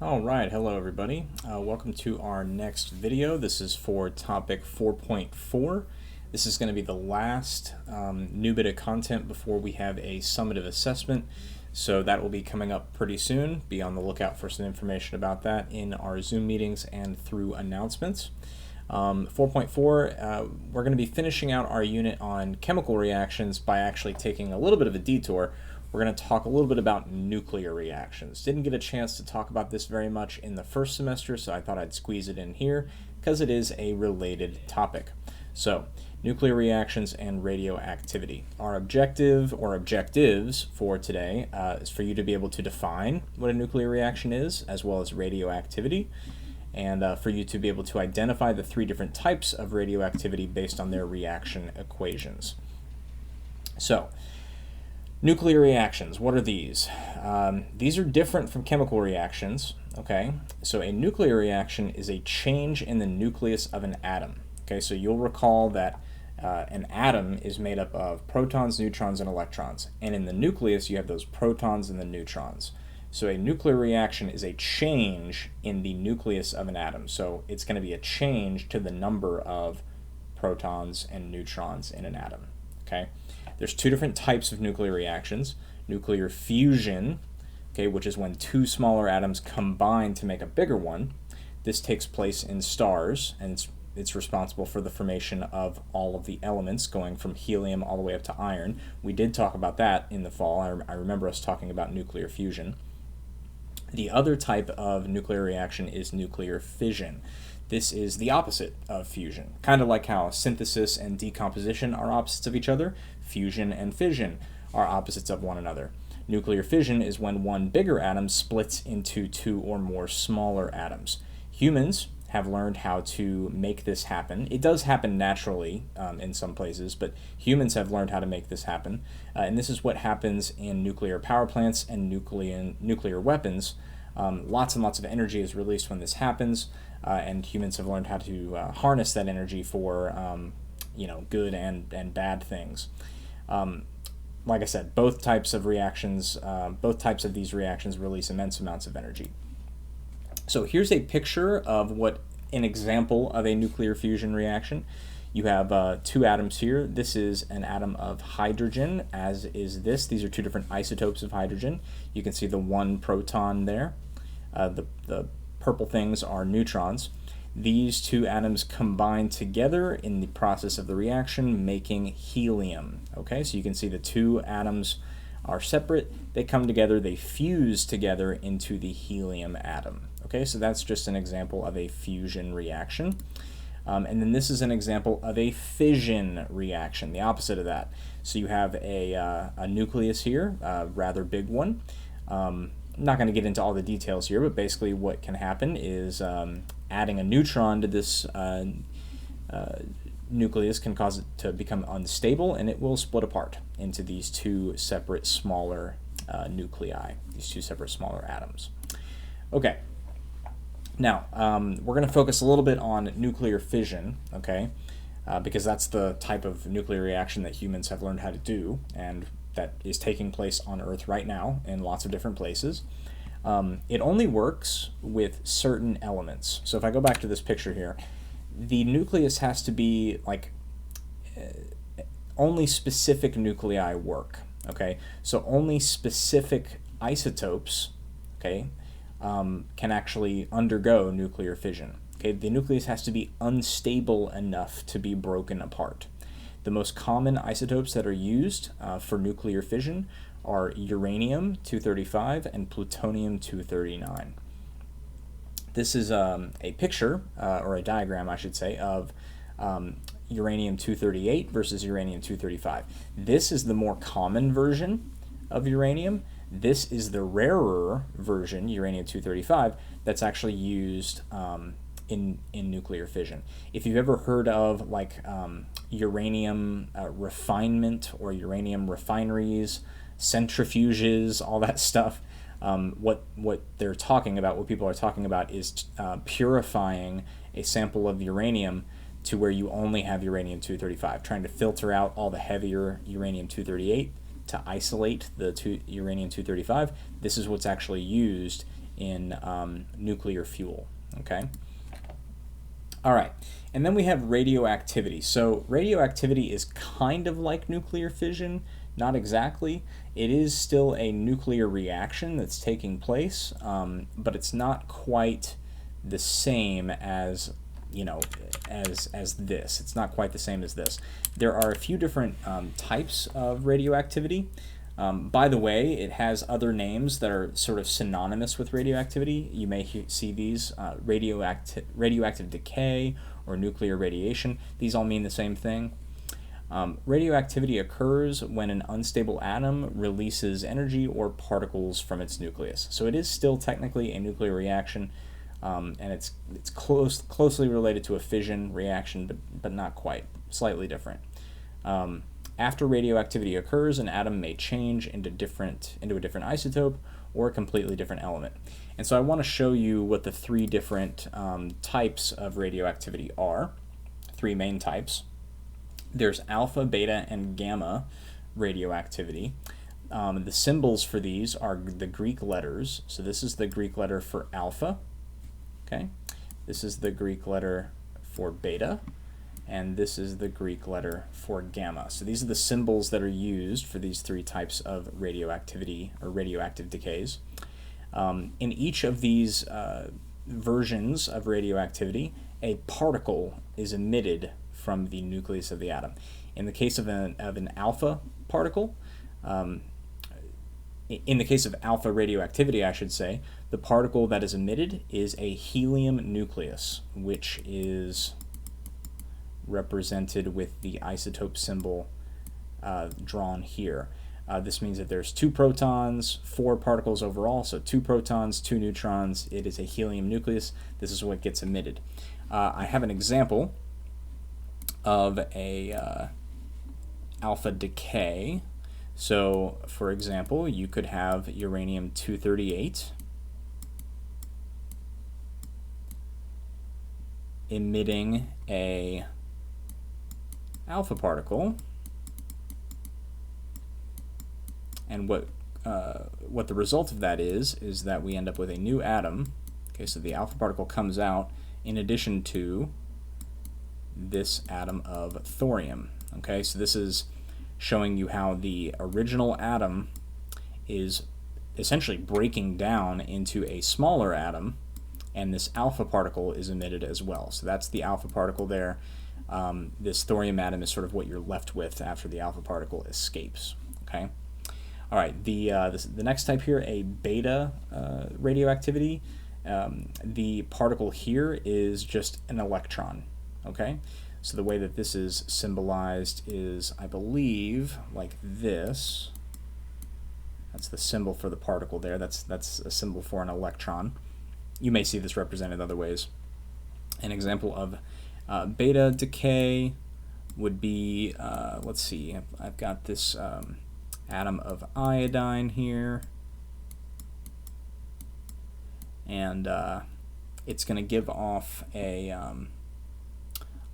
All right, hello everybody. Welcome to our next video. This is for topic 4.4. This is going to be the last new bit of content before we have a summative assessment. So that will be coming up pretty soon. Be on the lookout for some information about that in our Zoom meetings and through announcements. 4.4, we're going to be finishing out our unit on chemical reactions by actually taking a little bit of a detour. We're going to talk a little bit about nuclear reactions. Didn't get a chance to talk about this very much in the first semester, so I thought I'd squeeze it in here because it is a related topic. So, nuclear reactions and radioactivity. Our objective or objectives for today is for you to be able to define what a nuclear reaction is, as well as radioactivity, and for you to be able to identify the three different types of radioactivity based on their reaction equations. So, nuclear reactions, what are these? These are different from chemical reactions, okay? So a nuclear reaction is a change in the nucleus of an atom, okay? So you'll recall that an atom is made up of protons, neutrons, and electrons, and in the nucleus you have those protons and the neutrons. So a nuclear reaction is a change in the nucleus of an atom, so it's going to be a change to the number of protons and neutrons in an atom, okay? There's two different types of nuclear reactions. Nuclear fusion, okay, which is when two smaller atoms combine to make a bigger one. This takes place in stars, and it's responsible for the formation of all of the elements, going from helium all the way up to iron. We did talk about that in the fall. I remember us talking about nuclear fusion. The other type of nuclear reaction is nuclear fission. This is the opposite of fusion. Kind of like how synthesis and decomposition are opposites of each other, fusion and fission are opposites of one another. Nuclear fission is when one bigger atom splits into two or more smaller atoms. Humans have learned how to make this happen. It does happen naturally in some places, but humans have learned how to make this happen. And this is what happens in nuclear power plants and nuclear weapons. Lots and lots of energy is released when this happens. And humans have learned how to harness that energy for good and bad things. Like I said, both types of these reactions release immense amounts of energy. So here's a picture of what an example of a nuclear fusion reaction. You have two atoms here. This is an atom of hydrogen, as is this. These are two different isotopes of hydrogen. You can see the one proton there. The purple things are neutrons. These two atoms combine together in the process of the reaction, making helium. Okay, so you can see the two atoms are separate. They come together, they fuse together into the helium atom. Okay, so that's just an example of a fusion reaction. And then this is an example of a fission reaction, the opposite of that. So you have a nucleus here, a rather big one. I'm not going to get into all the details here, but basically what can happen is adding a neutron to this nucleus can cause it to become unstable, and it will split apart into these two separate smaller nuclei, these two separate smaller atoms. Okay, now we're going to focus a little bit on nuclear fission, okay, because that's the type of nuclear reaction that humans have learned how to do, and that is taking place on Earth right now in lots of different places. It only works with certain elements. So if I go back to this picture here, the nucleus has to be like only specific nuclei work. Okay, so only specific isotopes, okay, can actually undergo nuclear fission. Okay, the nucleus has to be unstable enough to be broken apart. The most common isotopes that are used for nuclear fission are uranium-235 and plutonium-239. This is a picture, or a diagram, I should say, of uranium-238 versus uranium-235. This is the more common version of uranium. This is the rarer version, uranium-235, that's actually used in nuclear fission. If you've ever heard of uranium refinement or uranium refineries, centrifuges, all that stuff, what they're talking about, what people are talking about is purifying a sample of uranium to where you only have uranium-235, trying to filter out all the heavier uranium-238 to isolate the uranium-235. This is what's actually used in nuclear fuel. Okay. All right, and then we have radioactivity. So radioactivity is kind of like nuclear fission, not exactly. It is still a nuclear reaction that's taking place, but it's not quite the same as, you know, as this. It's not quite the same as this. There are a few different types of radioactivity. By the way, it has other names that are sort of synonymous with radioactivity. You may see these, radioactive decay or nuclear radiation. These all mean the same thing. Radioactivity occurs when an unstable atom releases energy or particles from its nucleus. So it is still technically a nuclear reaction, and it's closely related to a fission reaction, but not quite, slightly different. After radioactivity occurs, an atom may change into a different isotope or a completely different element. And so I want to show you what the three different types of radioactivity are, three main types. There's alpha, beta, and gamma radioactivity. The symbols for these are the Greek letters. So this is the Greek letter for alpha. Okay, this is the Greek letter for beta, and this is the Greek letter for gamma. So these are the symbols that are used for these three types of radioactivity or radioactive decays. In each of these versions of radioactivity, a particle is emitted from the nucleus of the atom. In the case of an alpha particle, in the case of alpha radioactivity, I should say, the particle that is emitted is a helium nucleus, which is represented with the isotope symbol drawn here. This means that there's 2 protons, 4 particles overall, so 2 protons, 2 neutrons. It is a helium nucleus. This is what gets emitted. I have an example of a alpha decay. So, for example, you could have uranium-238 emitting a alpha particle, and what the result of that is that we end up with a new atom. Okay, so the alpha particle comes out in addition to this atom of thorium. Okay, so this is showing you how the original atom is essentially breaking down into a smaller atom, and this alpha particle is emitted as well. So that's the alpha particle there. This thorium atom is sort of what you're left with after the alpha particle escapes. Okay. All right. The next type here, a beta radioactivity. The particle here is just an electron. Okay. So the way that this is symbolized is, I believe, like this. That's the symbol for the particle there. That's a symbol for an electron. You may see this represented other ways. An example of beta decay would be, let's see, I've got this atom of iodine here, and it's going to give off a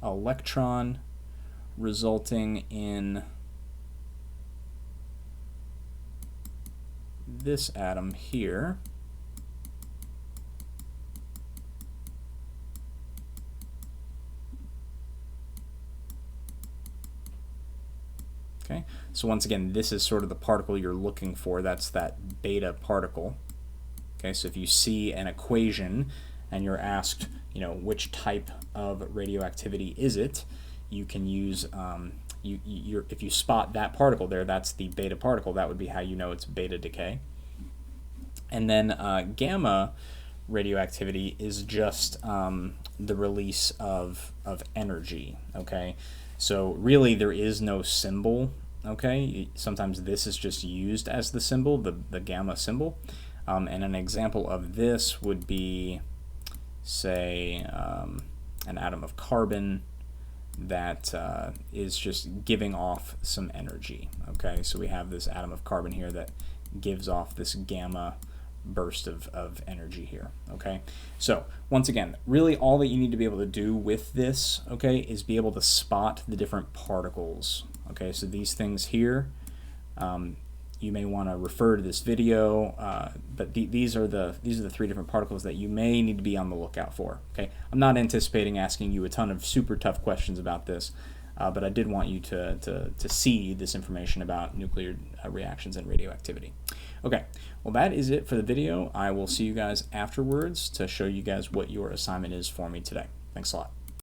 electron, resulting in this atom here. Okay, so once again, this is sort of the particle you're looking for. That's that beta particle. Okay, so if you see an equation and you're asked, which type of radioactivity is it, you can use, if you spot that particle there, that's the beta particle. That would be how you know it's beta decay. And then gamma radioactivity is just the release of energy. Okay, so really there is no symbol. Okay, sometimes this is just used as the symbol, the gamma symbol. And an example of this would be, say, an atom of carbon that is just giving off some energy. Okay, so we have this atom of carbon here that gives off this gamma burst of energy here. Okay, so once again, really all that you need to be able to do with this, okay, is be able to spot the different particles. Okay, so these things here, you may want to refer to this video, but these are the 3 different particles that you may need to be on the lookout for. Okay, I'm not anticipating asking you a ton of super tough questions about this, but I did want you to see this information about nuclear reactions and radioactivity. Okay, well, that is it for the video. I will see you guys afterwards to show you guys what your assignment is for me today. Thanks a lot.